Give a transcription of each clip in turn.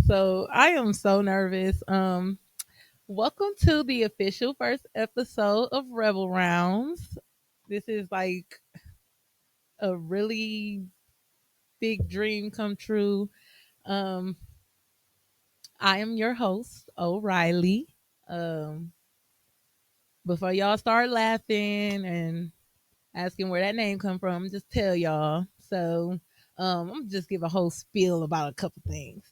So I am so nervous. Welcome to the official first episode of Rebel Rounds. This is like a really big dream come true. Um, I am your host, O'Reilly. Um, Before y'all start laughing and asking where that name come from, just tell y'all. So I'm gonna just give a whole spiel about a couple things.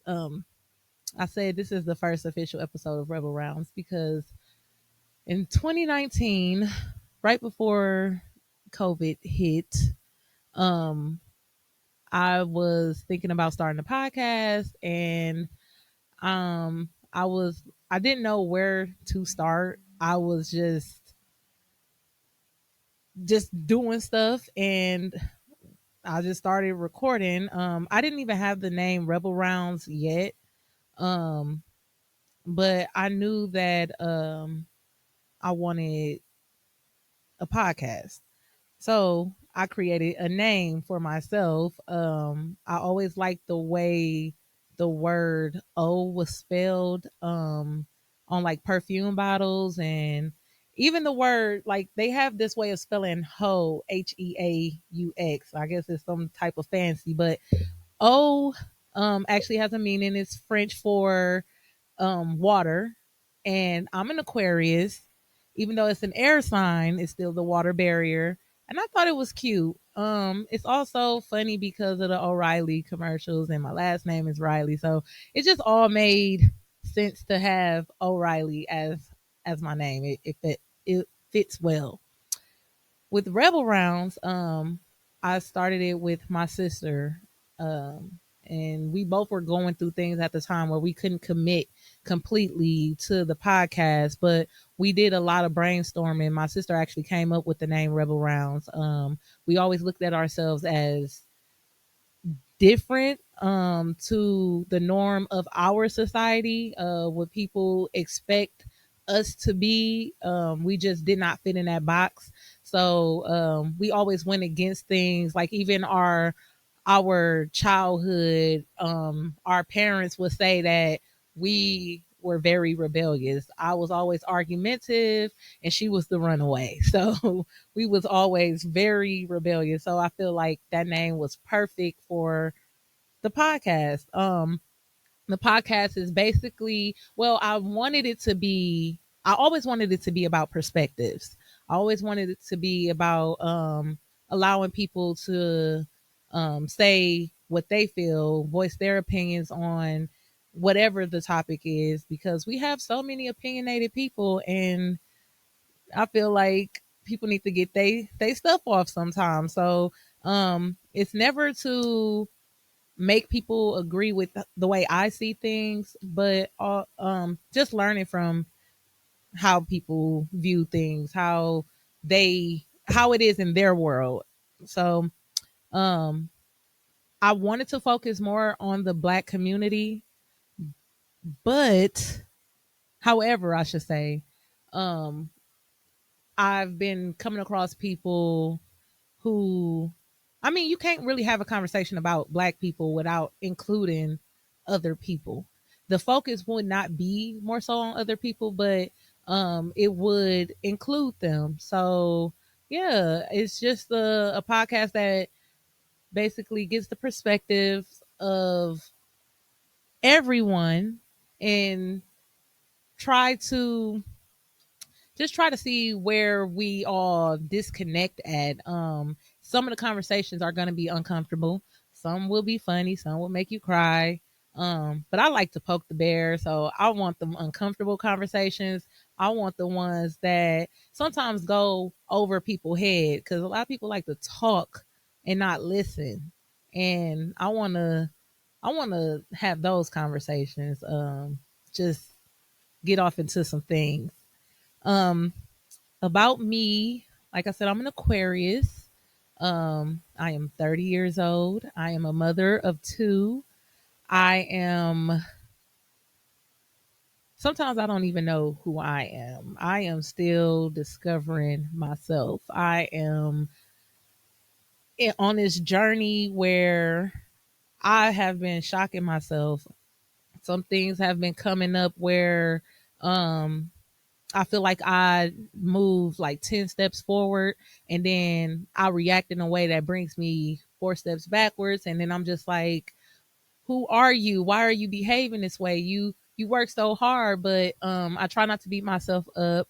I said this is the first official episode of Rebel Rounds because in 2019, right before COVID hit, um, I was thinking about starting a podcast and I didn't know where to start. I was just doing stuff and I just started recording. I didn't even have the name Rebel Rounds yet. Um, but I knew that I wanted a podcast. So I created a name for myself. I always liked the way the word O was spelled on like perfume bottles and even the word like they have this way of spelling hoe Heaux. I guess it's some type of fancy, but O actually has a meaning. It's French for water, and I'm an Aquarius. Even though it's an air sign, it's still the water barrier. And I thought it was cute. It's also funny because of the O'Reilly commercials, and my last name is Riley, so it just all made sense to have O'Reilly as my name. It fits well with Rebel Rounds. I started it with my sister, and we both were going through things at the time where we couldn't commit completely to the podcast, but we did a lot of brainstorming. My sister actually came up with the name Rebel Rounds. We always looked at ourselves as different to the norm of our society, what people expect us to be. We just did not fit in that box. So we always went against things like even our childhood. Our parents would say that we were very rebellious. I was always argumentative and she was the runaway. So we was always very rebellious. So I feel like that name was perfect for the podcast. The podcast is basically, well, I always wanted it to be about perspectives. I always wanted it to be about allowing people to say what they feel, voice their opinions on whatever the topic is, because we have so many opinionated people, and I feel like people need to get they stuff off sometimes. So it's never to make people agree with the way I see things, but just learning from how people view things, how it is in their world. So um, I wanted to focus more on the Black community, but however, I should say, um, I've been coming across people who, I mean, you can't really have a conversation about Black people without including other people. The focus would not be more so on other people, but it would include them. So yeah, it's just a podcast that basically gets the perspective of everyone and try to try to see where we all disconnect at. Some of the conversations are going to be uncomfortable. Some will be funny. Some will make you cry. But I like to poke the bear. So I want them uncomfortable conversations. I want the ones that sometimes go over people's head because a lot of people like to talk and not listen. And I want to have those conversations. Just get off into some things. Um, about me, like I said, I'm an Aquarius. I am 30 years old. I am a mother of two. I am, sometimes I don't even know who I am. I am still discovering myself. I am on this journey where I have been shocking myself Some things have been coming up where um I feel like I move like 10 steps forward and then I react in a way that brings me 4 steps backwards. And then I'm just like, who are you? Why are you behaving this way? You work so hard, but I try not to beat myself up.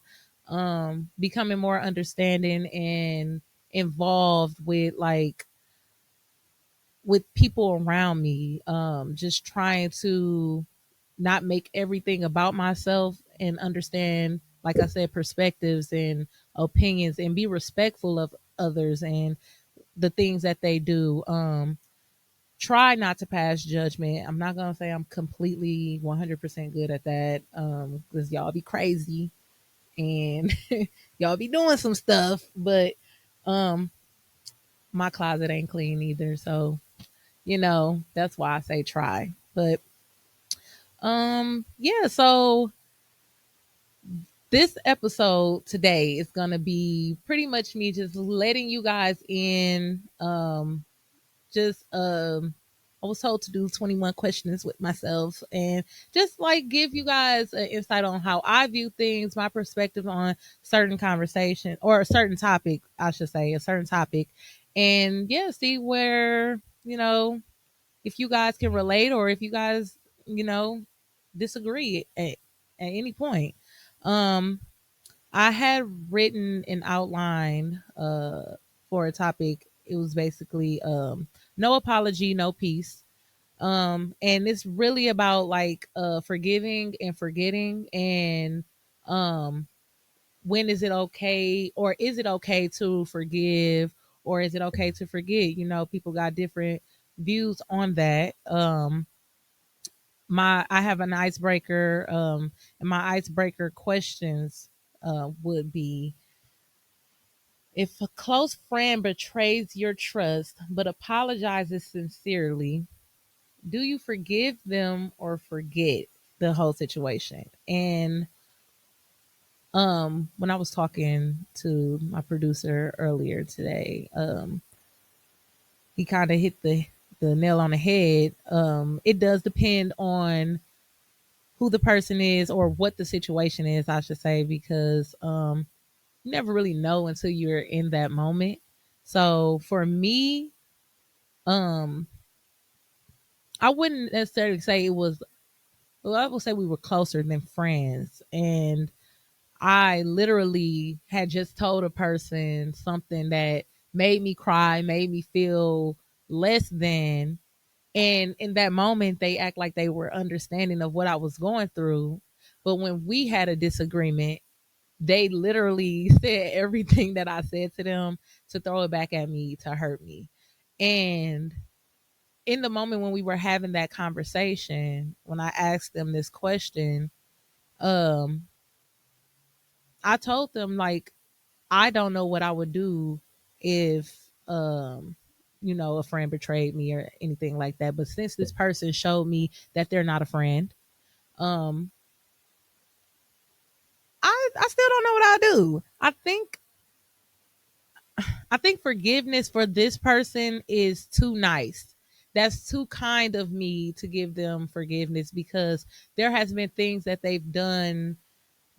Becoming more understanding and involved with people around me. Just trying to not make everything about myself and understand, like I said, perspectives and opinions and be respectful of others and the things that they do. Try not to pass judgment. I'm not going to say I'm completely 100% good at that, because y'all be crazy and y'all be doing some stuff, but um, my closet ain't clean either. So, that's why I say try. But yeah, so this episode today is going to be pretty much me just letting you guys in. Just I was told to do 21 questions with myself and just like give you guys an insight on how I view things, my perspective on certain conversation or a certain topic, I should say, a certain topic. And yeah, see where, if you guys can relate or if you guys, you know, disagree at any point. Um, I had written an outline for a topic. It was basically no apology, no peace. And it's really about like forgiving and forgetting and um when is it okay, or is it okay to forgive, or is it okay to forget? People got different views on that. My I have an icebreaker, and my icebreaker questions would be: if a close friend betrays your trust but apologizes sincerely, do you forgive them or forget the whole situation? And when I was talking to my producer earlier today, he kind of hit the nail on the head. It does depend on who the person is or what the situation is, I should say, because you never really know until you're in that moment. So for me, um, I wouldn't necessarily say it was. Well, I would say we were closer than friends, and I literally had just told a person something that made me cry, made me feel less than. And in that moment, they act like they were understanding of what I was going through. But when we had a disagreement, they literally said everything that I said to them to throw it back at me, to hurt me. And in the moment when we were having that conversation, when I asked them this question, um, I told them, like, I don't know what I would do if a friend betrayed me or anything like that. But since this person showed me that they're not a friend, um I still don't know what I do. I think forgiveness for this person is too nice. That's too kind of me to give them forgiveness, because there has been things that they've done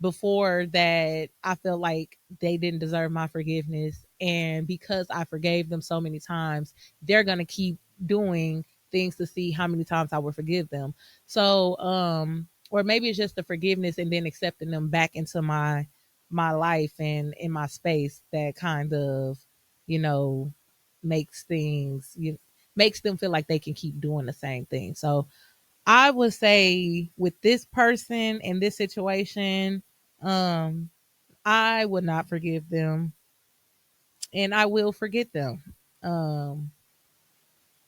before that I felt like they didn't deserve my forgiveness. And because I forgave them so many times, they're going to keep doing things to see how many times I will forgive them. So, or maybe it's just the forgiveness and then accepting them back into my life and in my space that kind of, you know, makes things, makes them feel like they can keep doing the same thing. So, I would say with this person in this situation, um, I would not forgive them and I will forget them. Um,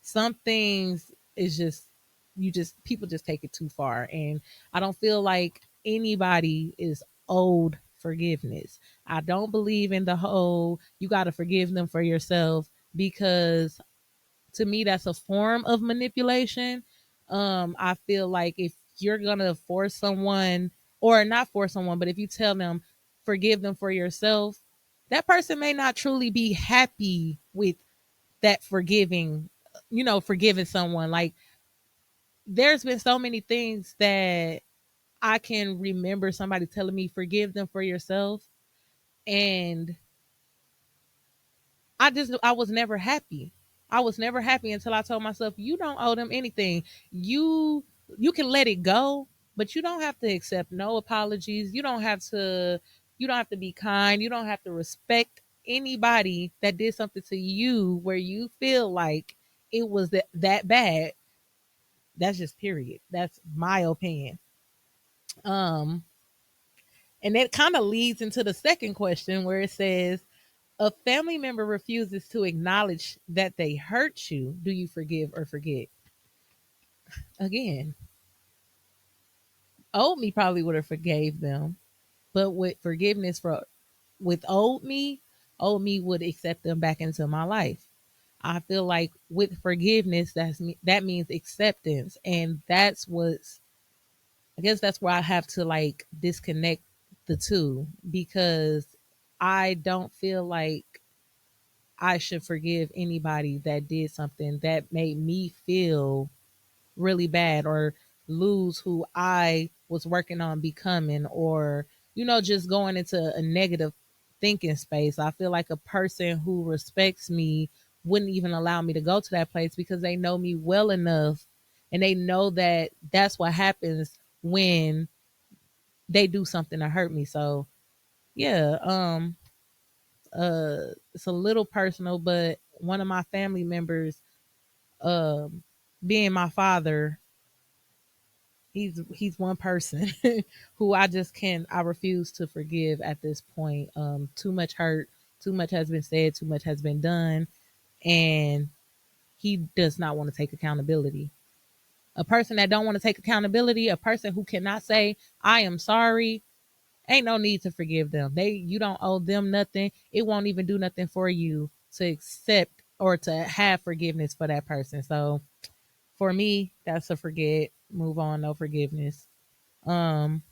some things is just, people just take it too far. And I don't feel like anybody is owed forgiveness. I don't believe in the whole you got to forgive them for yourself, because to me that's a form of manipulation. I feel like if you're gonna force someone, or not force someone, but if you tell them forgive them for yourself, that person may not truly be happy with that forgiving, forgiving someone. Like, there's been so many things that I can remember somebody telling me, forgive them for yourself. And I was never happy. I was never happy until I told myself, you don't owe them anything. You you can let it go, but you don't have to accept no apologies. You don't have to be kind. You don't have to respect anybody that did something to you where you feel like it was that bad. That's just period. That's my opinion. Um and that kind of leads into the second question where it says, a family member refuses to acknowledge that they hurt you. Do you forgive or forget? Again, old me probably would have forgave them, but with forgiveness for with old me would accept them back into my life. I feel like with forgiveness, that means acceptance, and that's what's. I guess that's where I have to like disconnect the two because I don't feel like I should forgive anybody that did something that made me feel really bad or lose who I was working on becoming or, just going into a negative thinking space. I feel like a person who respects me wouldn't even allow me to go to that place because they know me well enough and they know that that's what happens when they do something to hurt me. So, yeah, it's a little personal, but one of my family members, um, being my father, he's one person who I refuse to forgive at this point. Too much hurt, too much has been said, too much has been done, and he does not want to take accountability. A person that don't want to take accountability, a person who cannot say I am sorry, ain't no need to forgive them. You don't owe them nothing. It won't even do nothing for you to accept or to have forgiveness for that person. So for me, that's a forget, move on, no forgiveness. Um,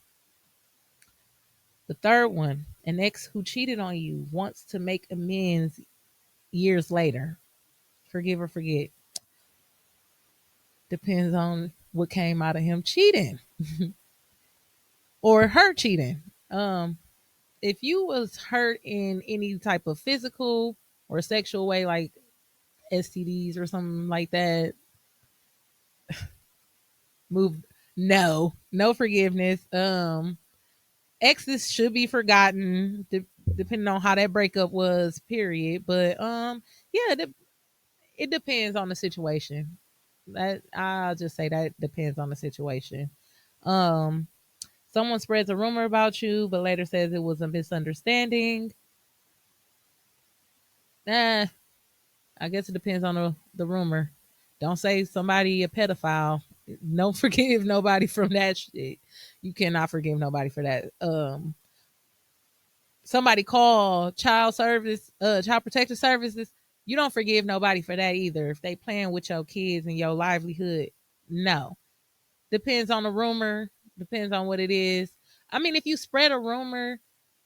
the third one, an ex who cheated on you wants to make amends years later. Forgive or forget. Depends on what came out of him cheating or her cheating. Um, if you was hurt in any type of physical or sexual way, like STDs or something like that, move no forgiveness. Exes should be forgotten, depending on how that breakup was. Period. But yeah, it depends on the situation. That I'll just say that depends on the situation. Um, someone spreads a rumor about you, but later says it was a misunderstanding. Nah, I guess it depends on the rumor. Don't say somebody a pedophile. Don't forgive nobody from that shit. You cannot forgive nobody for that. Somebody call child protective services. You don't forgive nobody for that either. If they playing with your kids and your livelihood, no. Depends on the rumor. Depends on what it is. I mean, if you spread a rumor,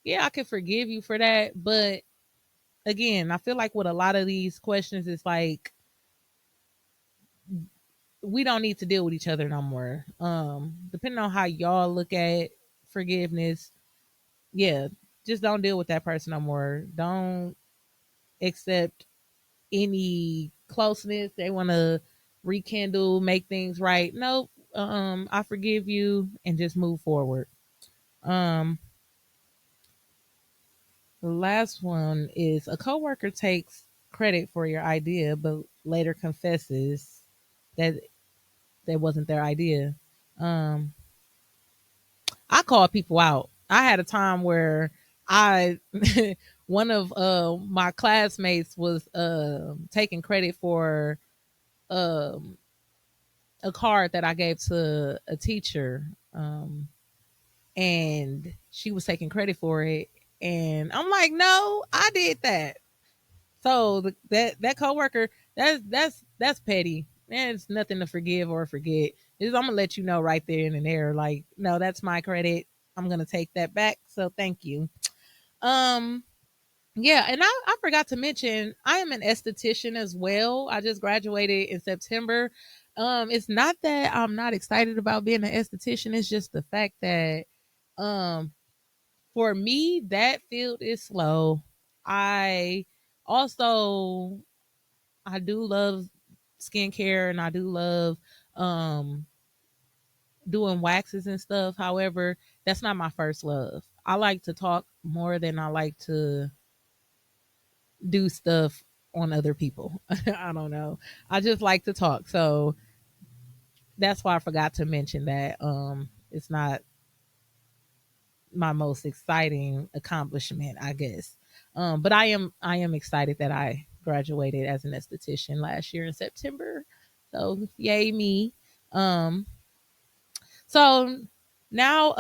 yeah, I can forgive you for that. But again, I feel like with a lot of these questions, it's like we don't need to deal with each other no more. Depending on how y'all look at forgiveness, yeah, just don't deal with that person no more. Don't accept any closeness. They want to rekindle, make things right. Nope. I forgive you and just move forward. Um, the last one is a coworker takes credit for your idea, but later confesses that that wasn't their idea. Um, I call people out. I had a time where I one of my classmates was taking credit for um a card that I gave to a teacher, and she was taking credit for it, and I'm like, no, I did that. So that coworker, that's petty. There's nothing to forgive or forget. I'm gonna let you know right there and there, like, no, that's my credit. I'm gonna take that back. So thank you. Um, yeah, and I forgot to mention I am an esthetician as well. I just graduated in September. It's not that I'm not excited about being an esthetician. It's just the fact that um for me that field is slow. I also I do love skincare and I do love um doing waxes and stuff. However, that's not my first love. I like to talk more than I like to do stuff on other people. I don't know. I just like to talk. So that's why I forgot to mention that it's not my most exciting accomplishment, I guess. But I am excited that I graduated as an esthetician last year in September. So yay me. Um so now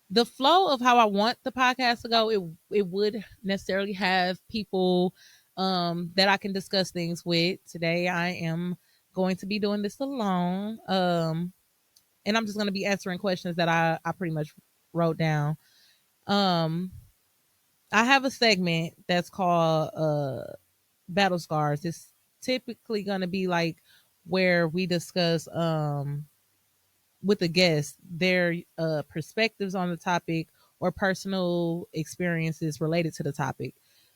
the flow of how I want the podcast to go, it would necessarily have people that I can discuss things with. Today I am going to be doing this alone. And I'm just going to be answering questions that I pretty much wrote down. Um, I have a segment that's called Battle Scars. It's typically going to be like where we discuss with the guests their perspectives on the topic or personal experiences related to the topic.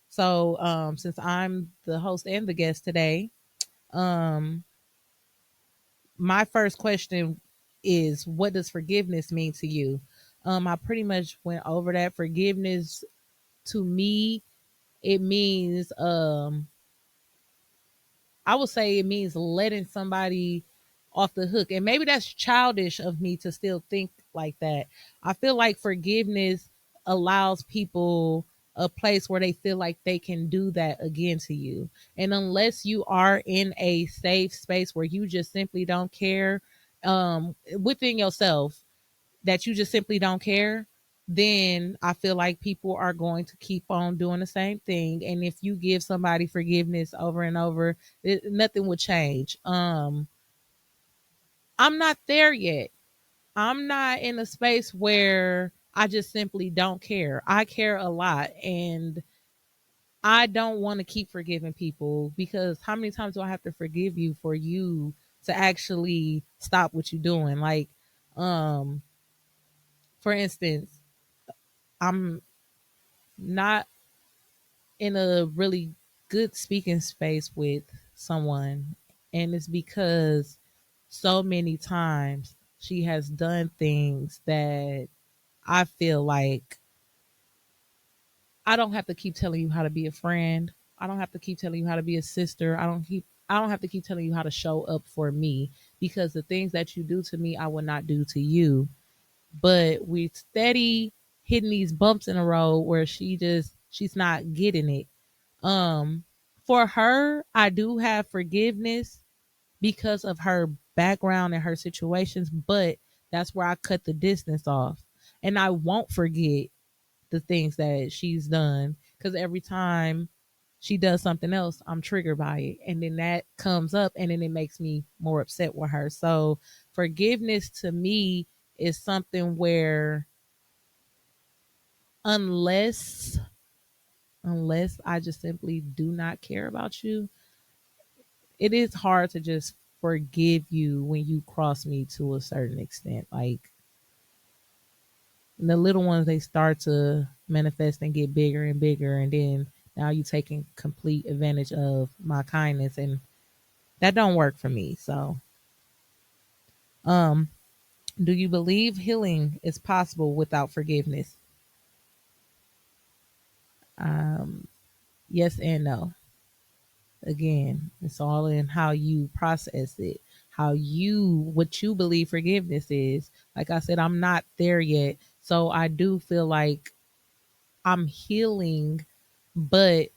So since I'm the host and the guest today, um, my first question is, what does forgiveness mean to you? I pretty much went over that. Forgiveness to me, it means I would say it means letting somebody off the hook. And maybe that's childish of me to still think like that. I feel like forgiveness allows people a place where they feel like they can do that again to you. And unless you are in a safe space where you just simply don't care within yourself, that you just simply don't care, then I feel like people are going to keep on doing the same thing. And if you give somebody forgiveness over and over, nothing would change. I'm not there yet. I'm not in a space where I just simply don't care. I care a lot and I don't want to keep forgiving people, because how many times do I have to forgive you for you to actually stop what you're doing? Like, um, for instance, I'm not in a really good speaking space with someone, and it's because so many times she has done things that I feel like I don't have to keep telling you how to be a friend. I don't have to keep telling you how to be a sister. I don't have to keep telling you how to show up for me, because the things that you do to me I will not do to you. But we steady hitting these bumps in the road where she's not getting it. Um, for her, I do have forgiveness because of her background and her situations, but that's where I cut the distance off. And I won't forget the things that she's done, because every time she does something else, I'm triggered by it. And then that comes up and then it makes me more upset with her. So forgiveness to me is something where unless I just simply do not care about you, it is hard to just forgive you when you cross me to a certain extent. Like the little ones, they start to manifest and get bigger and bigger, and then now you taking complete advantage of my kindness, and that don't work for me. So, um, do you believe healing is possible without forgiveness? Um, yes and no. Again, it's all in how you process it, what you believe forgiveness is. Like I said, I'm not there yet. So I do feel like I'm healing, but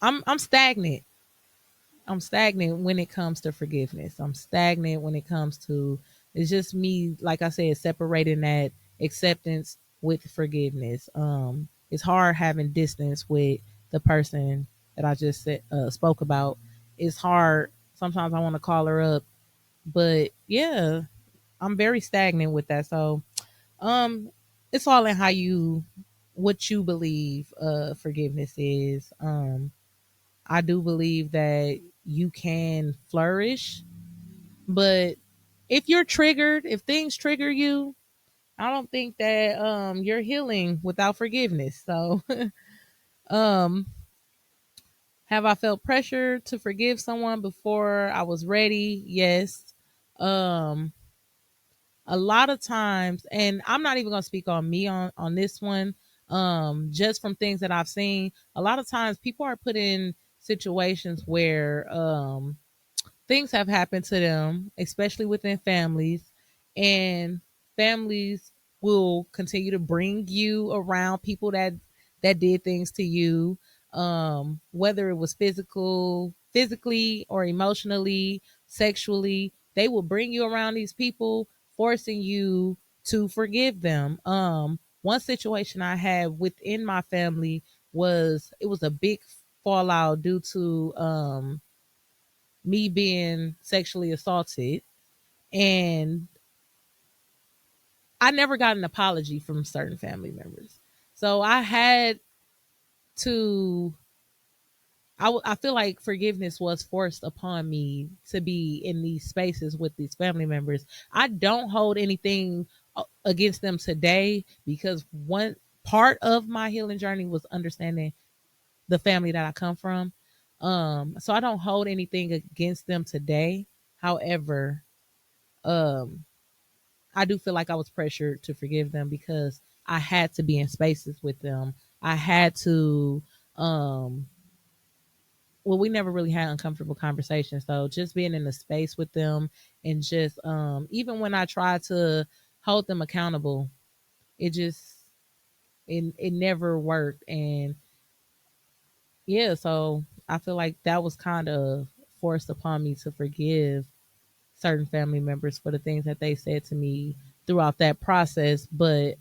I'm stagnant. I'm stagnant when it comes to forgiveness. I'm stagnant when it comes to, it's just me, like I said, separating that acceptance with forgiveness. It's hard having distance with the person that I just spoke about. It's hard. Sometimes I want to call her up, but yeah, I'm very stagnant with that. So, um, it's all in what you believe forgiveness is. I do believe that you can flourish, but if you're triggered, if things trigger you, I don't think that you're healing without forgiveness. So, um have I felt pressure to forgive someone before I was ready? Yes. Um a lot of times, and I'm not even going to speak on me on this one, just from things that I've seen, a lot of times people are put in situations where things have happened to them, especially within families, and families will continue to bring you around people that did things to you, whether it was physically or emotionally, sexually. They will bring you around these people, forcing you to forgive them. One situation I had within my family was, it was a big fallout due to me being sexually assaulted, and I never got an apology from certain family members. So I had to, I feel like forgiveness was forced upon me to be in these spaces with these family members. I don't hold anything against them today, because one part of my healing journey was understanding the family that I come from. So I don't hold anything against them today. However, um I do feel like I was pressured to forgive them because I had to be in spaces with them. I had to, um well, we never really had uncomfortable conversations. So just being in the space with them, and just even when I tried to hold them accountable, it just, it never worked. And yeah, so I feel like that was kind of forced upon me to forgive certain family members for the things that they said to me throughout that process. But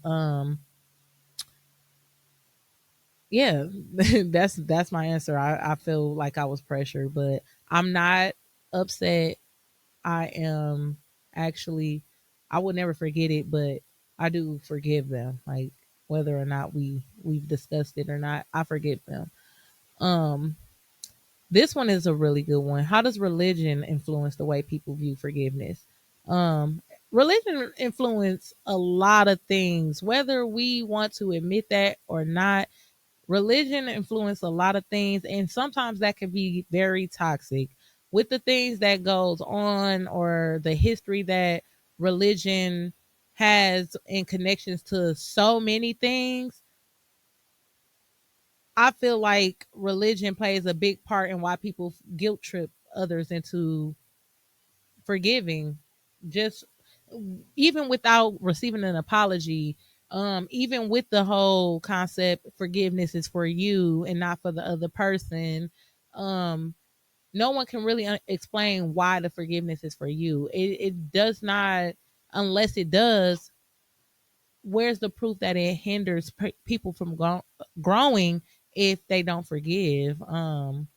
yeah, that's my answer. I feel like I was pressured, but I'm not upset. I am actually, I would never forget it, but I do forgive them. Like, whether or not we've discussed it or not, I forgive them. Um this one is a really good one. How does religion influence the way people view forgiveness? Um Religion influence a lot of things, whether we want to admit that or not. Religion influence a lot of things, and sometimes that can be very toxic. With the things that goes on, or the history that religion has in connections to so many things, I feel like religion plays a big part in why people guilt trip others into forgiving, just even without receiving an apology. Even with the whole concept, forgiveness is for you and not for the other person. um no one can really explain why the forgiveness is for you. It does not, unless it does. Where's the proof that it hinders people from growing if they don't forgive? Because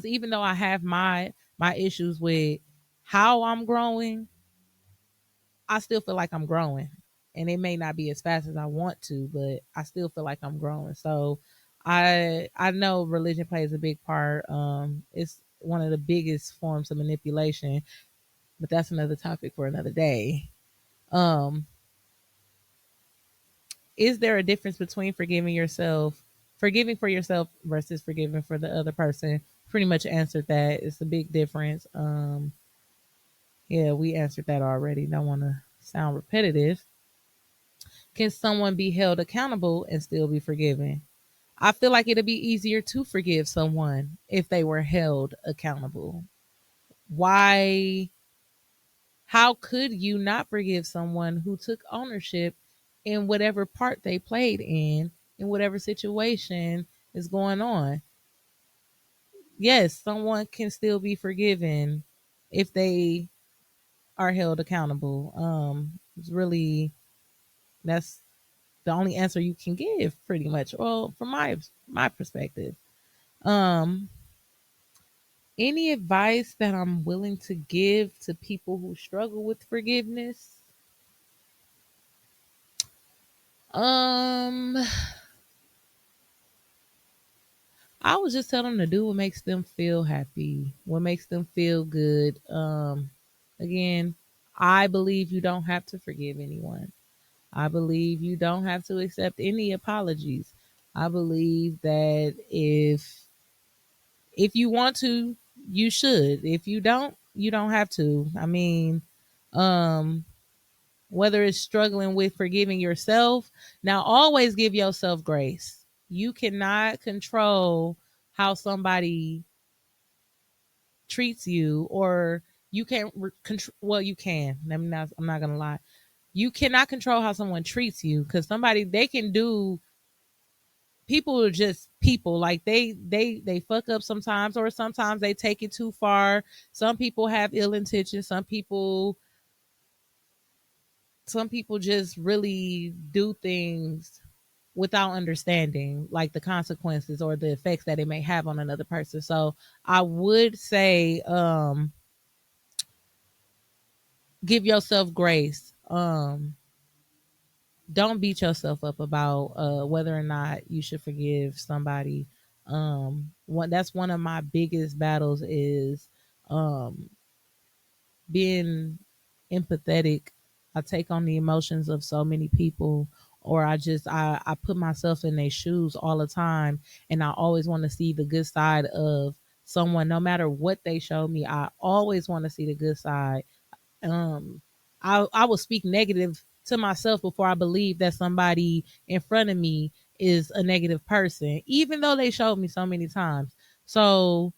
even though I have my issues with how I'm growing, I still feel like I'm growing. And it may not be as fast as I want to, but I still feel like I'm growing. So I know religion plays a big part. It's one of the biggest forms of manipulation, but that's another topic for another day. Um, is there a difference between forgiving for yourself versus forgiving for the other person? Pretty much answered that. It's a big difference. Yeah, we answered that already. Don't want to sound repetitive. Can someone be held accountable and still be forgiven? I feel like it'd be easier to forgive someone if they were held accountable. Why? How could you not forgive someone who took ownership in whatever part they played in whatever situation is going on? Yes, someone can still be forgiven if they are held accountable. It's really, that's the only answer you can give, pretty much. Well, from my perspective. Um, any advice that I'm willing to give to people who struggle with forgiveness? Um, I would just tell them to do what makes them feel happy, what makes them feel good. Again, I believe you don't have to forgive anyone. I believe you don't have to accept any apologies. I believe that if you want to, you should. If you don't have to. I mean, um whether it's struggling with forgiving yourself, now always give yourself grace. You cannot control how somebody treats you, or you can't control, well, you can. I'm not going to lie. You cannot control how someone treats you, cuz somebody, they can do, people are just people, like they fuck up sometimes, or sometimes they take it too far. Some people have ill intentions, some people just really do things without understanding like the consequences or the effects that it may have on another person. So I would say give yourself grace. Don't beat yourself up about whether or not you should forgive somebody. That's one of my biggest battles is um being empathetic. I take on the emotions of so many people, or I put myself in their shoes all the time, and I always want to see the good side of someone, no matter what they show me. I always want to see the good side. Um, I will speak negative to myself before I believe that somebody in front of me is a negative person, even though they showed me so many times. So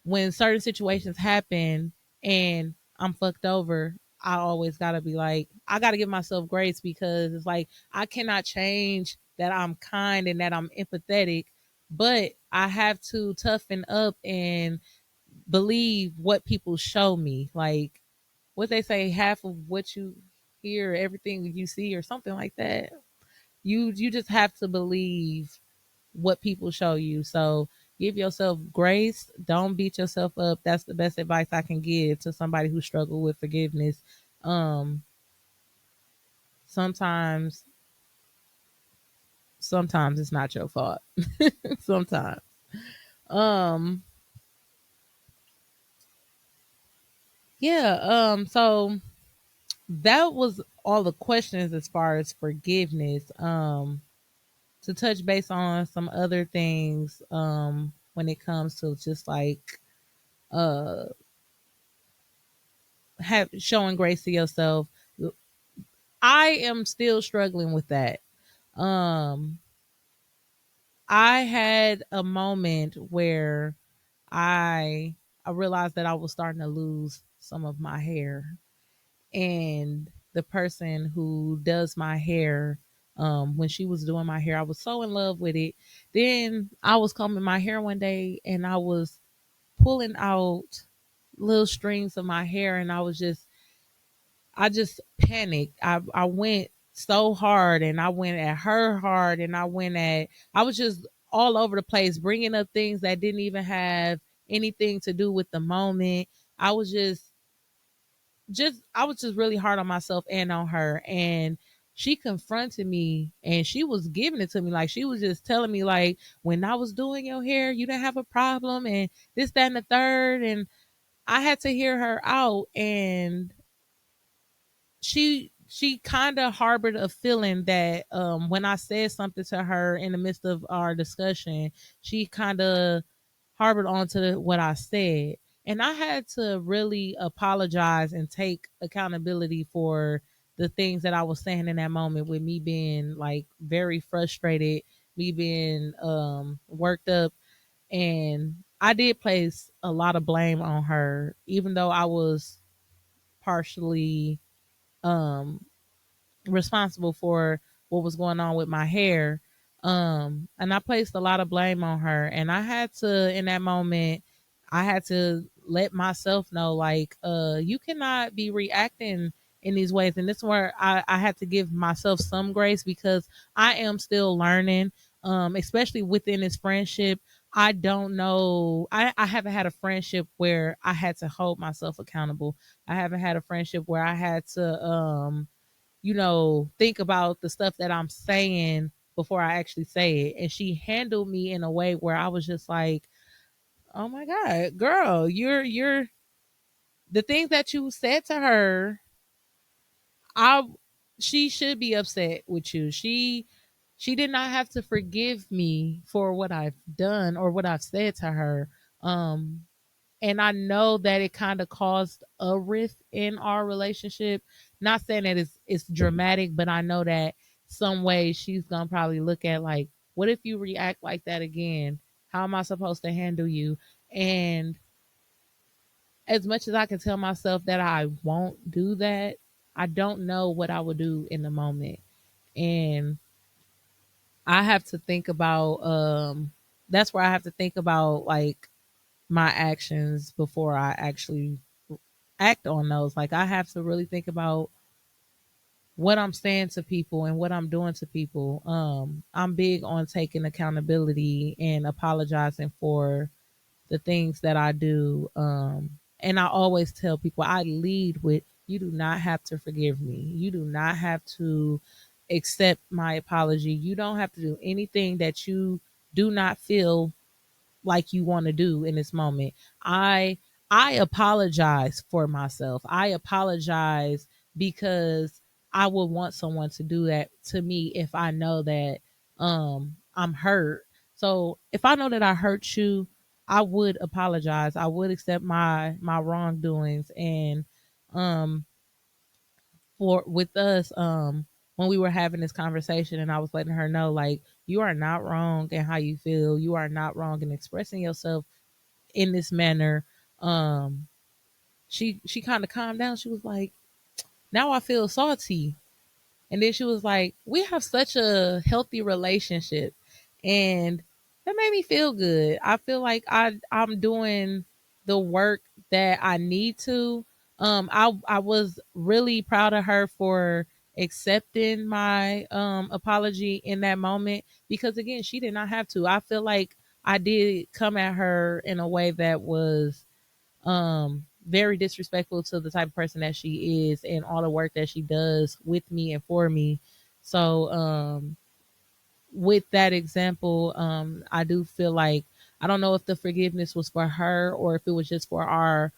when certain situations happen and I'm fucked over, I always gotta be like, I gotta give myself grace, because it's like I cannot change that I'm kind and that I'm empathetic, but I have to toughen up and believe what people show me. Like what they say, half of what you hear, everything you see, or something like that. You just have to believe what people show you. So give yourself grace. Don't beat yourself up. That's the best advice I can give to somebody who struggle with forgiveness. Um, sometimes, sometimes it's not your fault. Sometimes. Um, yeah. So that was all the questions as far as forgiveness. To touch base on some other things. When it comes to just like uh have showing grace to yourself, I am still struggling with that. Um, I had a moment where I I realized that I was starting to lose some of my hair, and the person who does my hair, when she was doing my hair, I was so in love with it. Then I was combing my hair one day, and I was pulling out little strings of my hair, and I just panicked. I went so hard, and I went at her hard, and I was just all over the place, bringing up things that didn't even have anything to do with the moment. I was I was just really hard on myself and on her. And she confronted me, and she was giving it to me. Like she was just telling me, like, when I was doing your hair, you didn't have a problem, and this, that, and the third. And I had to hear her out. And she kind of harbored a feeling that when I said something to her in the midst of our discussion, she kind of harbored onto what I said. And I had to really apologize and take accountability for the things that I was saying in that moment, with me being like very frustrated, me being worked up. And I did place a lot of blame on her, even though I was partially um responsible for what was going on with my hair. And I placed a lot of blame on her. And I had to, in that moment, I had to let myself know, like, you cannot be reacting in these ways. And this is where I had to give myself some grace, because I am still learning, especially within this friendship. I don't know. I haven't had a friendship where I had to hold myself accountable. I haven't had a friendship where I had to think about the stuff that I'm saying before I actually say it. And she handled me in a way where I was just like, "Oh my god, girl, you're the things that you said to her, I she should be upset with you. She did not have to forgive me for what I've done or what I've said to her. Um and I know that it kind of caused a rift in our relationship. Not saying that it's dramatic, but I know that some way she's gonna probably look at like, what if you react like that again? How am I supposed to handle you? And as much as I can tell myself that I won't do that, I don't know what I would do in the moment. And I have to think about that's where I have to think about like my actions before I actually act on those. Like I have to really think about what I'm saying to people and what I'm doing to people. I'm big on taking accountability and apologizing for the things that I do. And I always tell people I lead with, you do not have to forgive me. You do not have to accept my apology. You don't have to do anything that you do not feel like you want to do in this moment. I apologize for myself. I apologize because I would want someone to do that to me if I know that I'm hurt. So if I know that I hurt you, I would apologize. I would accept my wrongdoings. And um for with us, when we were having this conversation and I was letting her know, like, you are not wrong in how you feel. You are not wrong in expressing yourself in this manner. um she kind of calmed down. She was like, now I feel salty. And then she was like, we have such a healthy relationship. And that made me feel good. I feel like I'm doing the work that I need to. I was really proud of her for accepting my apology in that moment, because again, she did not have to. I feel like I did come at her in a way that was very disrespectful to the type of person that she is and all the work that she does with me and for me. So with that example, I do feel like, I don't know if the forgiveness was for her or if it was just for our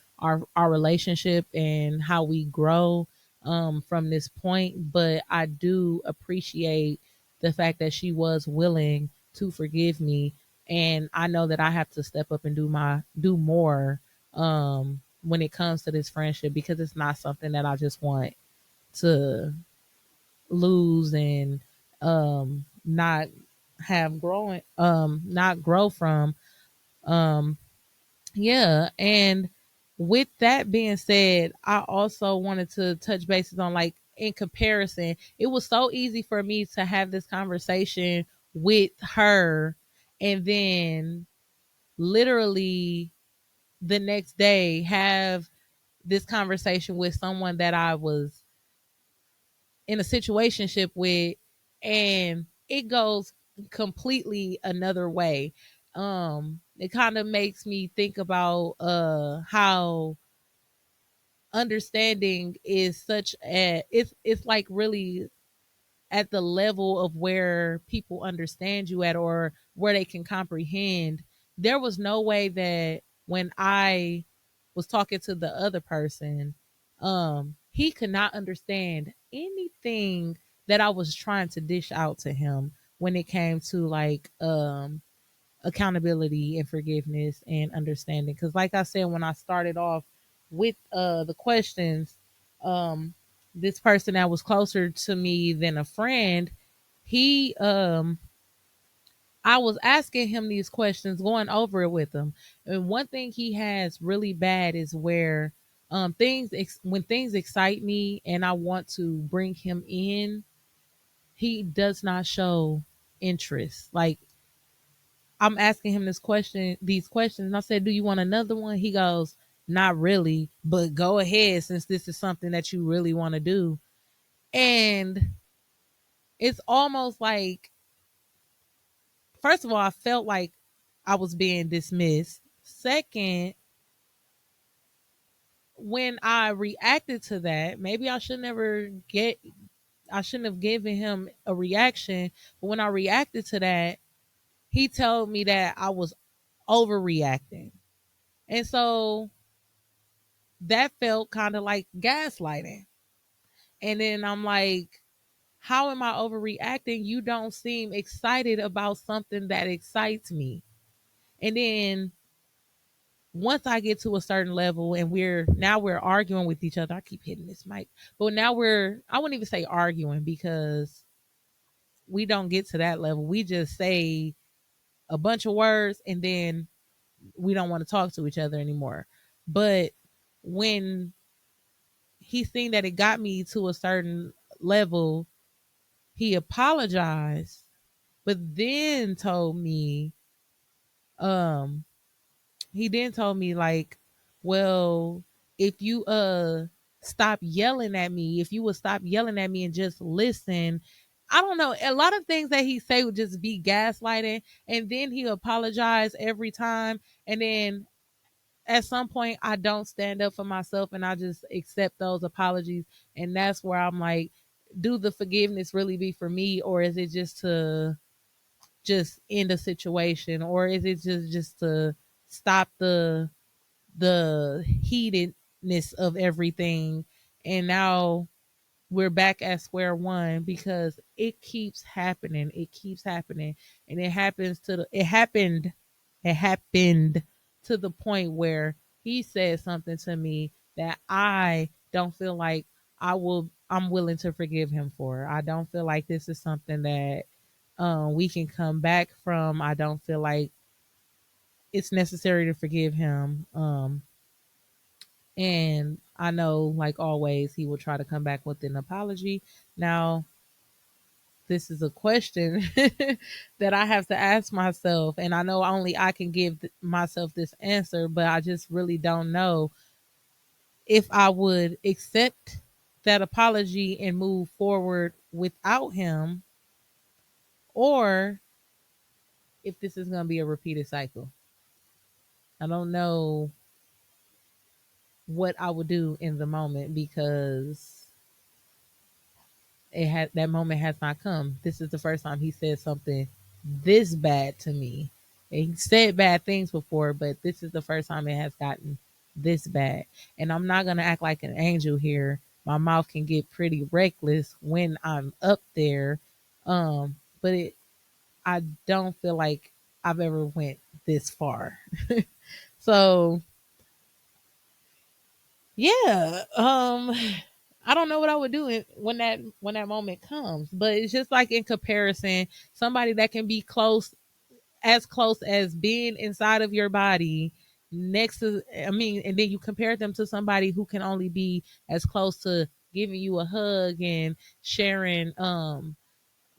relationship and how we grow from this point. But I do appreciate the fact that she was willing to forgive me, and I know that I have to step up and do more when it comes to this friendship, because it's not something that I just want to lose and not have growing not grow from. um yeah. And with that being said, I also wanted to touch bases on, like, in comparison, it was so easy for me to have this conversation with her, and then literally the next day have this conversation with someone that I was in a situationship with, and it goes completely another way. It kind of makes me think about how understanding is such a, it's like really at the level of where people understand you at, or where they can comprehend. There was no way that when I was talking to the other person, he could not understand anything that I was trying to dish out to him when it came to like accountability and forgiveness and understanding. Because like I said, when I started off with the questions, um this person that was closer to me than a friend, he I was asking him these questions, going over it with him. And one thing he has really bad is where when things excite me and I want to bring him in, he does not show interest. Like, I'm asking him these questions, and I said, "Do you want another one?" He goes, "Not really, but go ahead since this is something that you really want to do." And it's almost like, first of all, I felt like I was being dismissed. Second, when I reacted to that, maybe I should never I shouldn't have given him a reaction. But when I reacted to that, he told me that I was overreacting. And so that felt kind of like gaslighting. And then I'm like, how am I overreacting? You don't seem excited about something that excites me. And then once I get to a certain level and we're arguing with each other, I keep hitting this mic, but now I wouldn't even say arguing because we don't get to that level. We just say a bunch of words and then we don't want to talk to each other anymore. But when he seen that it got me to a certain level, he apologized, but then told me, um, he then told me like, well, if you stop yelling at me, if you would stop yelling at me and just listen. I don't know. A lot of things that he say would just be gaslighting, and then he apologized every time, and then at some point I don't stand up for myself and I just accept those apologies, and that's where I'm like, do the forgiveness really be for me, or is it just to just end a situation, or is it just to stop the heatedness of everything? And now we're back at square one because it keeps happening. It keeps happening. And it happened to the point where he said something to me that I don't feel like I'm willing to forgive him for. I don't feel like this is something that we can come back from. I don't feel like it's necessary to forgive him. And I know, like always, he will try to come back with an apology. Now, this is a question that I have to ask myself, and I know only I can give myself this answer, but I just really don't know if I would accept that apology and move forward without him, or if this is going to be a repeated cycle. I don't know what I would do in the moment because that moment has not come. This is the first time he said something this bad to me. And he said bad things before, but this is the first time it has gotten this bad. And I'm not gonna act like an angel here. My mouth can get pretty reckless when I'm up there. But I don't feel like I've ever went this far. So yeah, I don't know what I would do when that moment comes, but it's just like in comparison, somebody that can be close as being inside of your body next to, I mean, and then you compare them to somebody who can only be as close to giving you a hug and sharing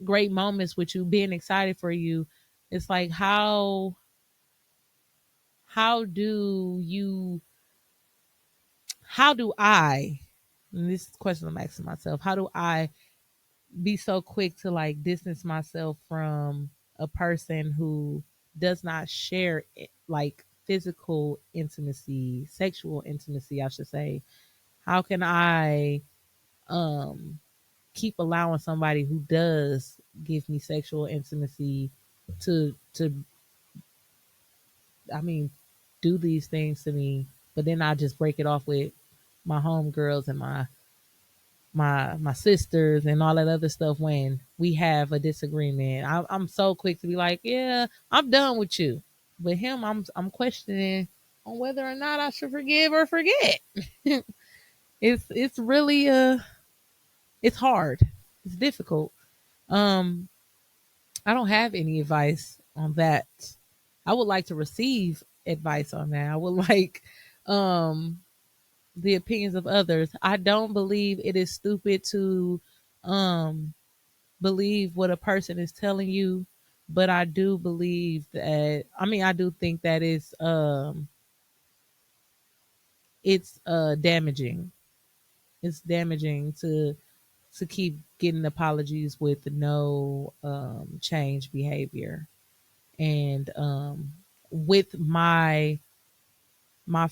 great moments with you, being excited for you. It's like how do you how do I, and this question I'm asking myself, how do I be so quick to like distance myself from a person who does not share like physical intimacy, sexual intimacy, I should say? How can I um keep allowing somebody who does give me sexual intimacy to I mean do these things to me, but then I just break it off with my homegirls and my sisters and all that other stuff when we have a disagreement. I'm so quick to be like, yeah, I'm done with you. But him, I'm questioning on whether or not I should forgive or forget. It's really it's hard. It's difficult. Um, I don't have any advice on that. I would like to receive advice on that. I would like um the opinions of others. I don't believe it is stupid to um believe what a person is telling you, but I do believe that, I mean, I do think that it's damaging. It's damaging to keep getting apologies with no change behavior. And with my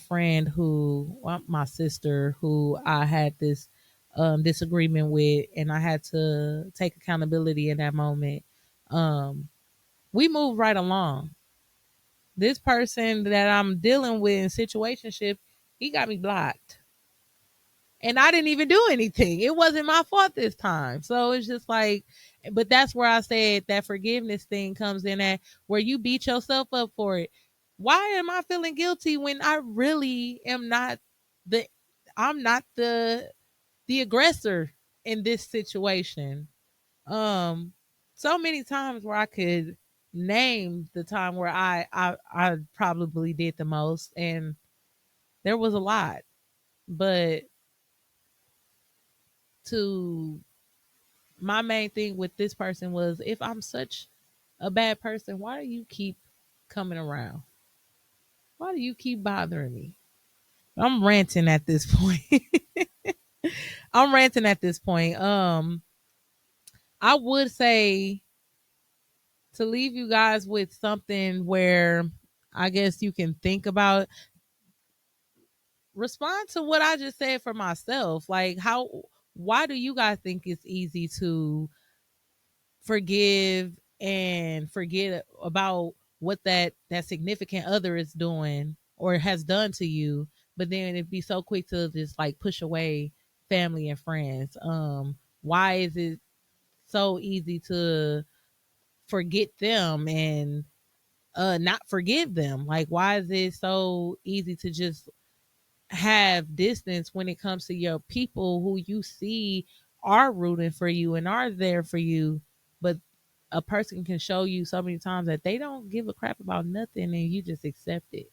friend who, well, my sister who I had this disagreement with, and I had to take accountability in that moment. Um, we moved right along. This person that I'm dealing with in situationship, he got me blocked. And I didn't even do anything. It wasn't my fault this time. So it's just like, but that's where I said that forgiveness thing comes in at, where you beat yourself up for it. Why am I feeling guilty when I really am not the I'm not the aggressor in this situation? Um so many times where I could name the time where I probably did the most, and there was a lot. But to my main thing with this person was, if I'm such a bad person, why do you keep coming around? Why do you keep bothering me? I'm ranting at this point. I'm ranting at this point. I would say to leave you guys with something where I guess you can think about, respond to what I just said for myself. Like, why do you guys think it's easy to forgive and forget about what that significant other is doing or has done to you, but then it'd be so quick to just like push away family and friends? Why is it so easy to forget them and not forgive them? Like, why is it so easy to just have distance when it comes to your people who you see are rooting for you and are there for you, but a person can show you so many times that they don't give a crap about nothing and you just accept it.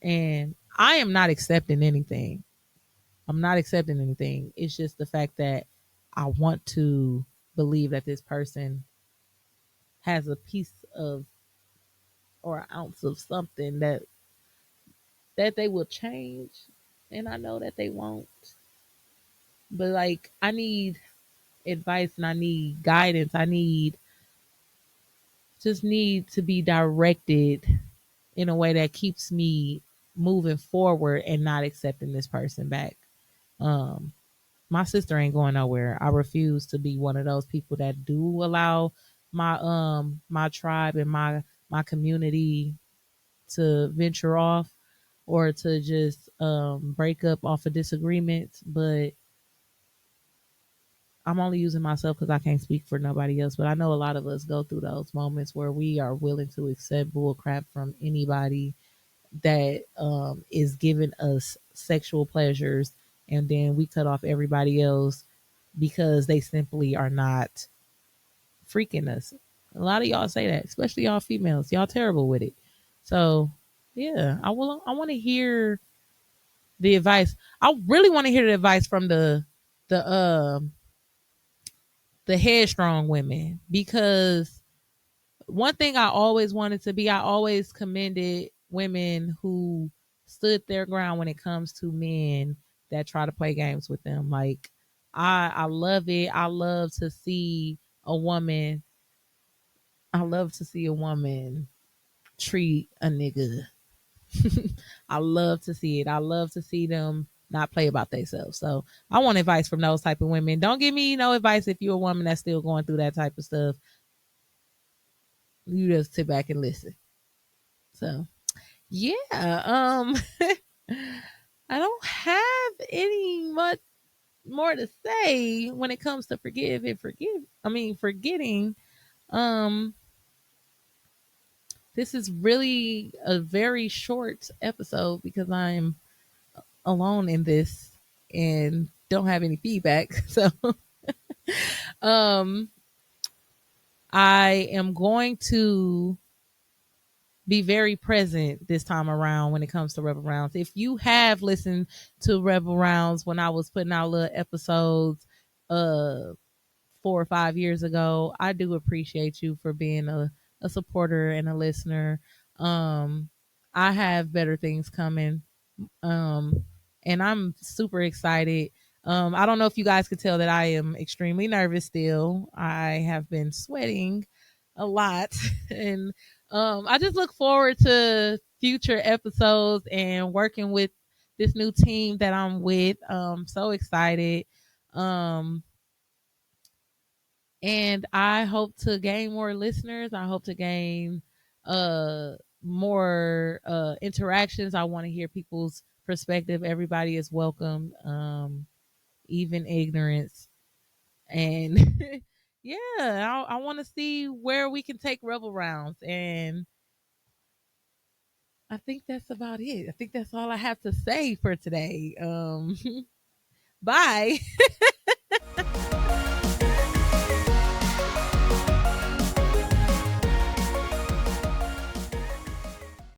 And I am not accepting anything. I'm not accepting anything. It's just the fact that I want to believe that this person has a piece of or an ounce of something that they will change, and I know that they won't. But like, I need advice and I need guidance. I need to be directed in a way that keeps me moving forward and not accepting this person back. Um, my sister ain't going nowhere. I refuse to be one of those people that do allow my tribe and my community to venture off or to just break up off of disagreements. But I'm only using myself because I can't speak for nobody else. But I know a lot of us go through those moments where we are willing to accept bull crap from anybody that is giving us sexual pleasures, and then we cut off everybody else because they simply are not freaking us. A lot of y'all say that, especially y'all females. Y'all terrible with it. So yeah, I want to hear the advice. I really want to hear the advice from the um the headstrong women, because one thing I always wanted to be, I always commended women who stood their ground when it comes to men that try to play games with them. Like, I love it. I love to see a woman treat a nigga. I love to see it. I love to see them not play about themselves. So I want advice from those type of women. Don't give me no advice if you're a woman that's still going through that type of stuff. You just sit back and listen. So yeah, I don't have any much more to say when it comes to forgetting. Um, this is really a very short episode because I'm alone in this and don't have any feedback. So, um, I am going to be very present this time around when it comes to Rebel Rounds. If you have listened to Rebel Rounds when I was putting out little episodes 4 or 5 years ago, I do appreciate you for being a supporter and a listener. Um, I have better things coming. Um, and I'm super excited. I don't know if you guys could tell that I am extremely nervous still. I have been sweating a lot. And I just look forward to future episodes and working with this new team that I'm with. So excited. Um, and I hope to gain more listeners. I hope to gain uh more interactions. I want to hear people's perspective. Everybody is welcome, even ignorance. And yeah, I want to see where we can take rebel rounds. And I think that's about it. I think that's all I have to say for today. Bye.